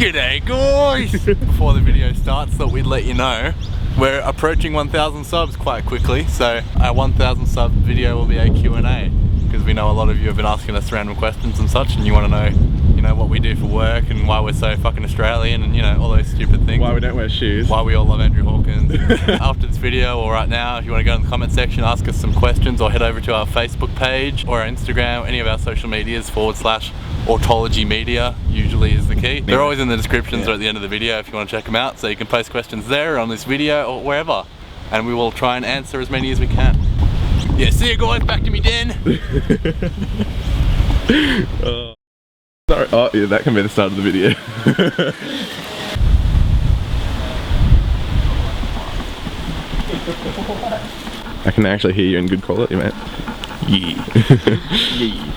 G'day guys! Before the video starts, thought we'd let you know we're approaching 1,000 subs quite quickly, so our 1,000 sub video will be a Q&A, because we know a lot of you have been asking us random questions and such, and you want to know, you know, what we do for work and why we're so fucking Australian and, you know, all those stupid things. Why we don't wear shoes. Why we all love Andrew Hawkins. After this video or right now, if you want to go in the comment section, ask us some questions, or head over to our Facebook page or our Instagram, any of our social medias /autology media usually is the key. They're always in the descriptions or at the end of the video if you want to check them out, so you can post questions there on this video or wherever, and we will try and answer as many as we can. Yeah, see you guys, back to me den. Sorry. Oh yeah, that can be the start of the video. I can actually hear you in good quality, mate. Yeah. Yeah.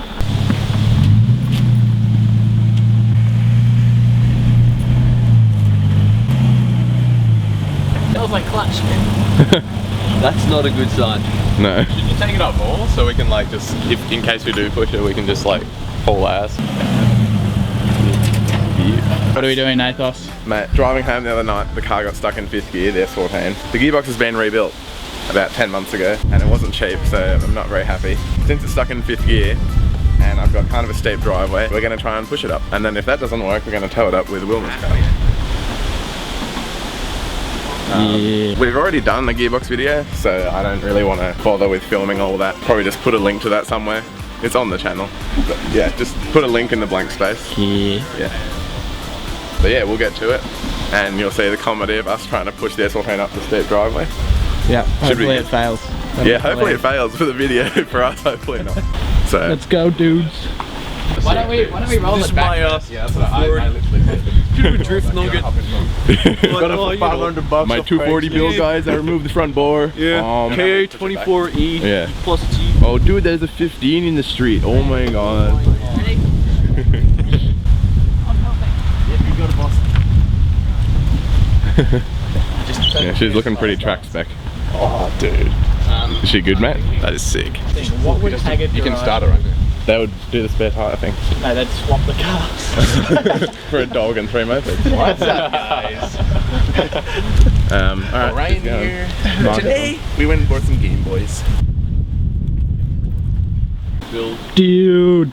Smells like clutch. That's not a good sign. No. Should you take it up more so we can like just, if in case we do push it, we can just like haul ass. Yeah. What are we doing, Nathos? Mate, driving home the other night, the car got stuck in 5th gear, the S14. The gearbox has been rebuilt about 10 months ago, and it wasn't cheap, so I'm not very happy. Since it's stuck in 5th gear, and I've got kind of a steep driveway, we're going to try and push it up. And then if that doesn't work, we're going to tow it up with Wilma's car. Yeah. We've already done a gearbox video, so I don't really want to bother with filming all that. Probably just put a link to that somewhere. It's on the channel. But yeah, just put a link in the blank space. Yeah. But yeah, we'll get to it, and you'll see the comedy of us trying to push the S14 up the steep driveway. Yeah, hopefully it fails. Yeah, hopefully it fails for the video. For us, hopefully not. So let's go, dudes. Why don't we roll it back? Yeah, that's what I literally said. Drift nugget. Got it for $500. My 240 bill, guys. I removed the front bore. Yeah. KA24E. Yeah. Plus T. Oh, dude, there's a 15 in the street. Oh my god. Ready? You got a boss. Yeah, she's looking pretty track spec. Oh, dude. Is she good, mate? That is sick. What would Haggard You can start it right there. They would do the spare tire, I think. No, they'd swap the cars. For a dog and 3 mopeds. What's up, guys? Alright, Rain here. Today, we went and bought some Game Boys. Dude.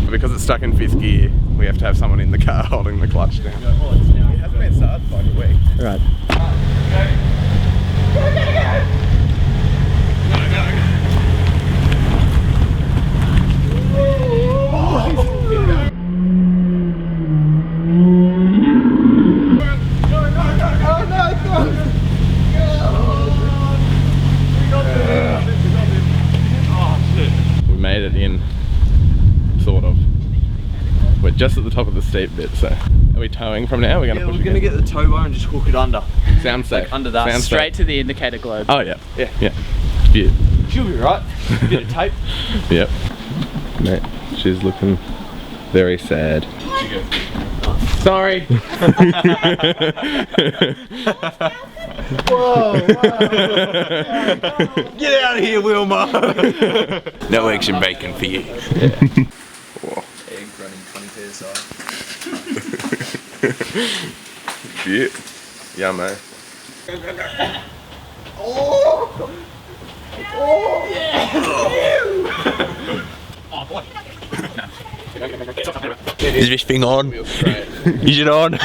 Because it's stuck in 5th gear, we have to have someone in the car holding the clutch down. It hasn't been started for like a week. Right. We made it in, sort of. We're just at the top of the steep bit, so are we towing from now? We're gonna push we're gonna get the tow bar and just hook it under. Sounds safe. Like under that. Sounds Straight safe. to the indicator globe. Oh yeah. Yeah. Yeah. Beaut. She'll be right. Bit of tape. Yep. Mate, she's looking very sad. Sorry. Whoa, Get out of here, Wilma. No eggs and bacon for you. Egg running 20 psi. Beaut. Yummo. Is this thing on? Is it on?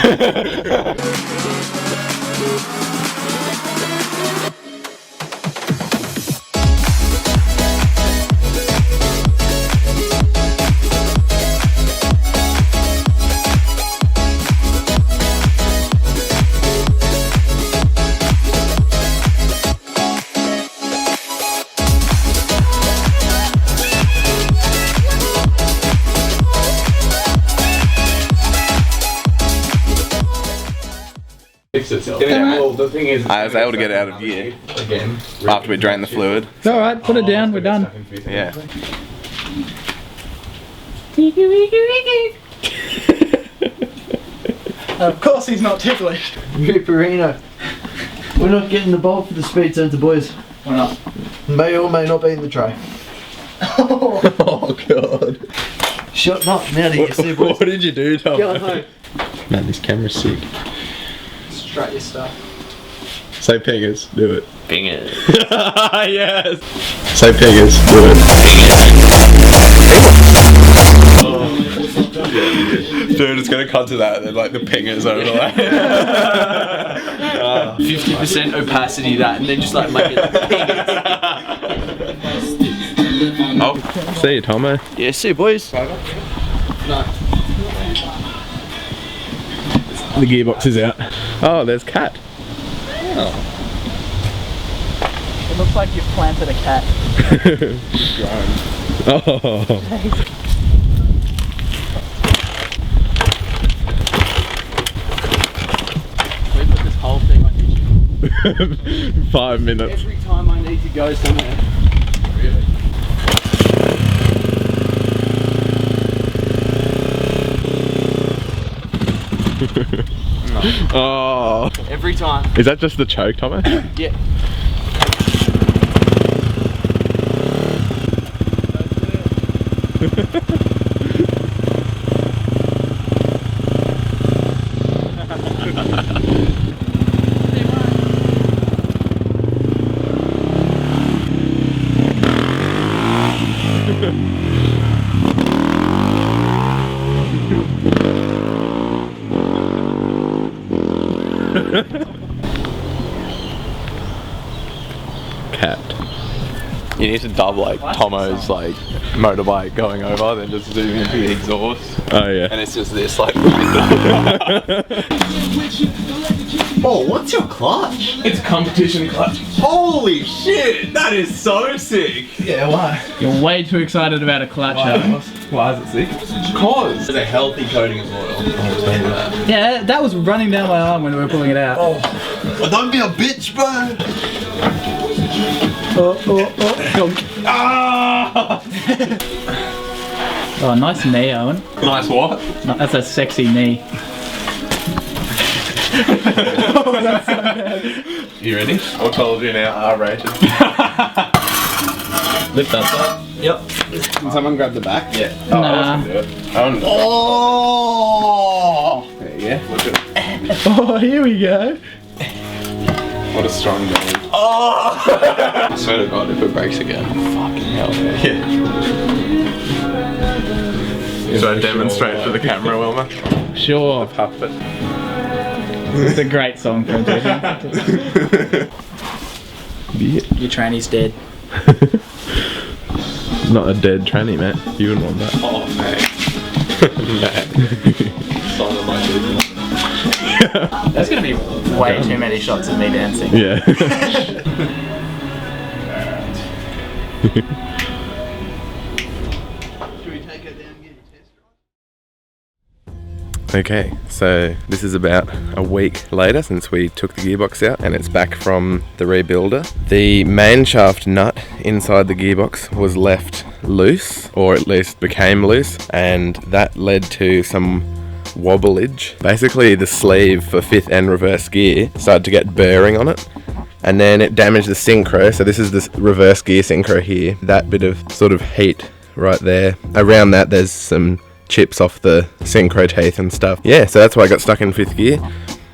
Well, the thing is, I was able to get it out of gear again after we drained the fluid. It's alright, put it down, we're done. Yeah. Of course he's not ticklish. Ripperino. We're not getting the bolt for the speed sensor, boys. Why not? May or may not be in the tray. Oh god. Shut up, now do you see, boys? What did you do, Tom? Go home. Man, this camera's sick. Straight your stuff. Say pingers, do it. Fingers. Yes! Say pingers, do it. Dude, it's gonna cut to that and then like the pingers overlay. 50% opacity that, and then just like make it Oh, see you, Tommo. Yeah, see you, boys. The gearbox is out. Oh, there's Cat. It looks like you've planted a cat. Oh. We put this whole thing on YouTube. 5 minutes. Every time I need to go somewhere. Oh. Every time. Is that just the choke, Tommo? Yeah. Cat. You need to dub like Tommo's like motorbike going over, then just zoom into the exhaust. Oh yeah. And it's just this like. Oh, what's your clutch? It's competition clutch. Holy shit! That is so sick. Yeah, why? You're way too excited about a clutch. Why is it sick? Cause there's a healthy coating of oil. Yeah, that was running down my arm when we were pulling it out. Oh, don't be a bitch, bro. Oh, nice knee, Owen. Nice what? No, that's a sexy knee. You ready? Autology now R-rated. Lift that up. Yep. Can someone grab the back? Yeah. Oh, Nah. do it. Oh! There you go. Look at it. Oh, here we go. What a strong belly. Oh! I swear to God, if it breaks again, fucking hell. Yeah. Should I demonstrate for the camera, Wilma? Sure. Puppet. It's a great song for a dude. Your tranny's dead. Not a dead tranny, mate. You wouldn't want that. Oh, mate. Song of my business. There's gonna be way too many shots of me dancing. Yeah. Okay, so this is about a week later since we took the gearbox out and it's back from the rebuilder. The main shaft nut inside the gearbox was left loose, or at least became loose, and that led to some wobblage. Basically the sleeve for fifth and reverse gear started to get bearing on it, and then it damaged the synchro. So this is this reverse gear synchro here, that bit of sort of heat right there. Around that there's some chips off the synchro teeth and stuff. Yeah, so that's why I got stuck in fifth gear.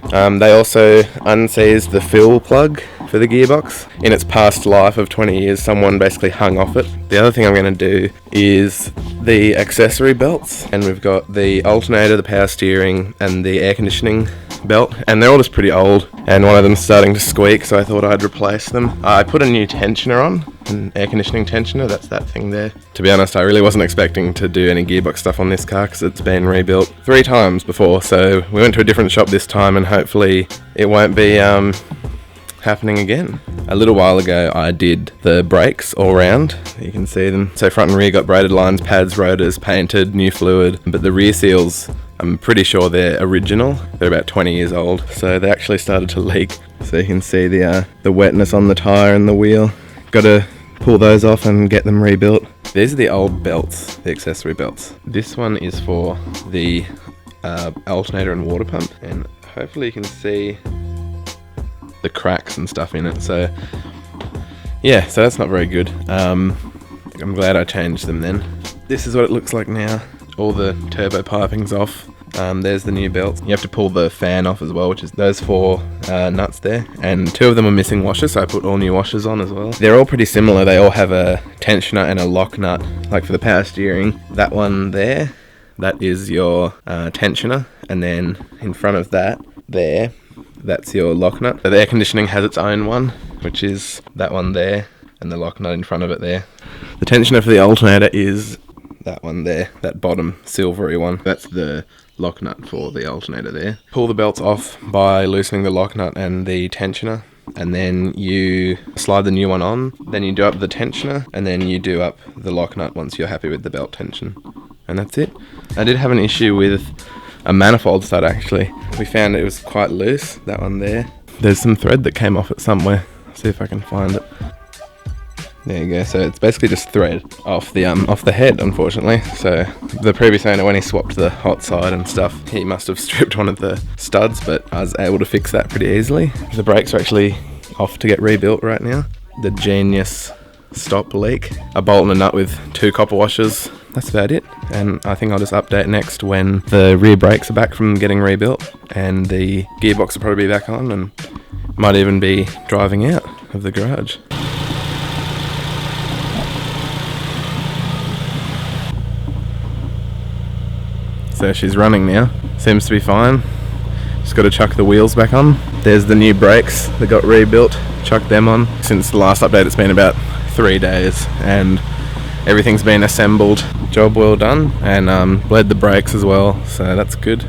They also unseized the fill plug for the gearbox. In its past life of 20 years, someone basically hung off it. The other thing I'm going to do is the accessory belts, and we've got the alternator, the power steering, and the air conditioning belt, and they're all just pretty old, and one of them's starting to squeak, so I thought I'd replace them. I put a new tensioner on, an air conditioning tensioner, that's that thing there. To be honest, I really wasn't expecting to do any gearbox stuff on this car because it's been rebuilt 3 times before, so we went to a different shop this time and hopefully it won't be happening again. A little while ago I did the brakes all round, you can see them. So front and rear got braided lines, pads, rotors, painted, new fluid, but the rear seals, I'm pretty sure they're original. They're about 20 years old, so they actually started to leak. So you can see the wetness on the tyre and the wheel. Got to pull those off and get them rebuilt. These are the old belts, the accessory belts. This one is for the alternator and water pump, and hopefully you can see the cracks and stuff in it. So yeah, so that's not very good. I'm glad I changed them then. This is what it looks like now. all the turbo piping's off. There's the new belt. You have to pull the fan off as well, which is those 4 nuts there. And 2 of them are missing washers, so I put all new washers on as well. They're all pretty similar. They all have a tensioner and a lock nut. Like for the power steering, that one there, that is your tensioner. And then in front of that, there, that's your lock nut. The air conditioning has its own one, which is that one there, and the lock nut in front of it there. The tensioner for the alternator is that one there, that bottom silvery one. That's the lock nut for the alternator there. Pull the belts off by loosening the lock nut and the tensioner, and then you slide the new one on, then you do up the tensioner, and then you do up the lock nut once you're happy with the belt tension. And that's it. I did have an issue with a manifold stud actually. We found it was quite loose, that one there. There's some thread that came off it somewhere. See if I can find it. There you go. So it's basically just thread off the head, unfortunately. So the previous owner, when he swapped the hot side and stuff, he must have stripped one of the studs, but I was able to fix that pretty easily. The brakes are actually off to get rebuilt right now. The Genius stop leak. A bolt and a nut with 2 copper washers. That's about it. And I think I'll just update next when the rear brakes are back from getting rebuilt, and the gearbox will probably be back on, and might even be driving out of the garage. So she's running now, seems to be fine. Just got to chuck the wheels back on. There's the new brakes that got rebuilt, chuck them on. Since the last update it's been about 3 days and everything's been assembled. Job well done, and bled the brakes as well, so that's good.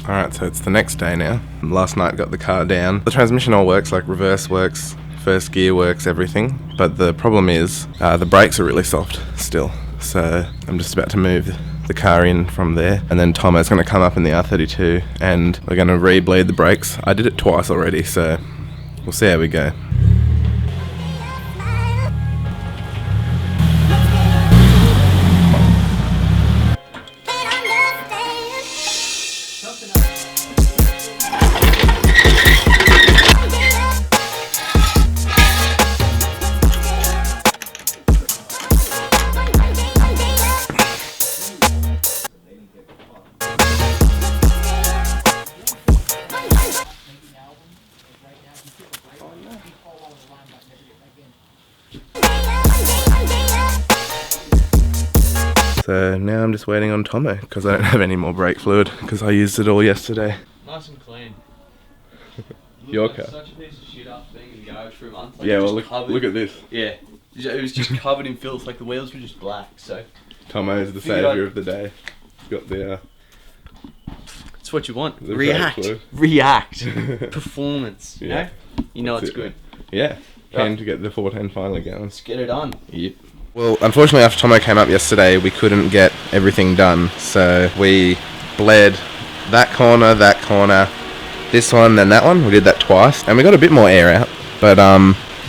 Alright, so it's the next day now. Last night got the car down. The transmission all works, like reverse works, first gear works, everything, but the problem is the brakes are really soft still, so I'm just about to move the car in from there, and then Tommo's going to come up in the R32 and we're going to re-bleed the brakes. I did it twice already, so we'll see how we go. So now I'm just waiting on Tommo because I don't have any more brake fluid because I used it all yesterday. Nice and clean. Your Like car. such a piece of shit up being in the garage for a month. Like, Yeah, it well was look at this. Yeah, it was just covered in filth. Like the wheels were just black. So Tommo is the Figured saviour I'd- of the day. He's got the it's what you want. The React, brake fluid. react, performance. You Yeah. know, you know That's it's it, good. yeah. Yeah. Keen to get the 410 finally going. Let's get it on. Yep. Well, unfortunately after Tommo came up yesterday we couldn't get everything done, so we bled that corner, this one, then that one. We did that twice and we got a bit more air out, but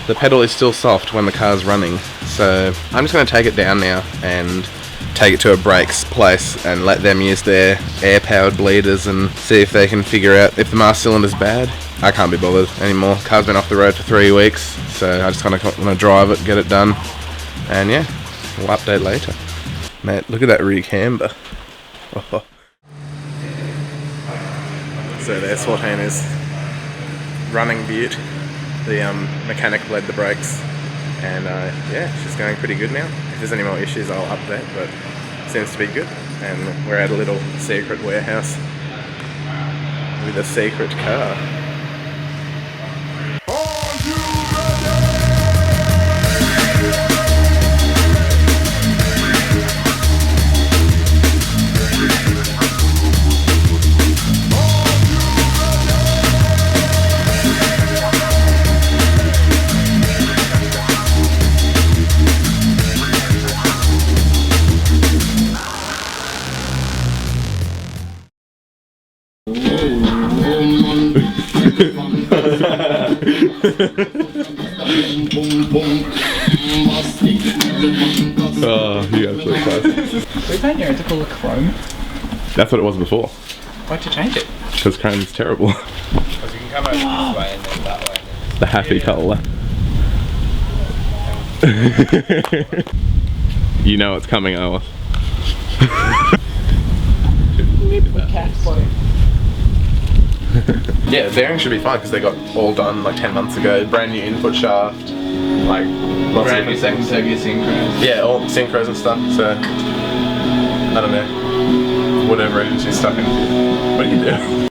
the pedal is still soft when the car's running, so I'm just going to take it down now and take it to a brakes place and let them use their air powered bleeders and see if they can figure out if the master cylinder's bad. I can't be bothered anymore. Car's been off the road for 3 weeks, so I just kind of want to drive it, get it done. And yeah, we'll update later. Mate, look at that rear camber. Oh. So the S14 is running butte. The mechanic bled the brakes, and yeah, she's going pretty good now. If there's any more issues I'll update, but it seems to be good. And we're at a little secret warehouse with a secret car. Oh, you absolute class. We paint your to call it chrome. That's what it was before. Why'd you change it? Because chrome's terrible. Because you can come over this way and then that way. The happy colour. You know it's coming, Owen. Yeah, the bearings should be fine because they got all done like 10 months ago. Brand new input shaft, like lots Brand new of second circuit synchros. yeah, all synchros and stuff. So I don't know, whatever engine she's stuck in. What do you do?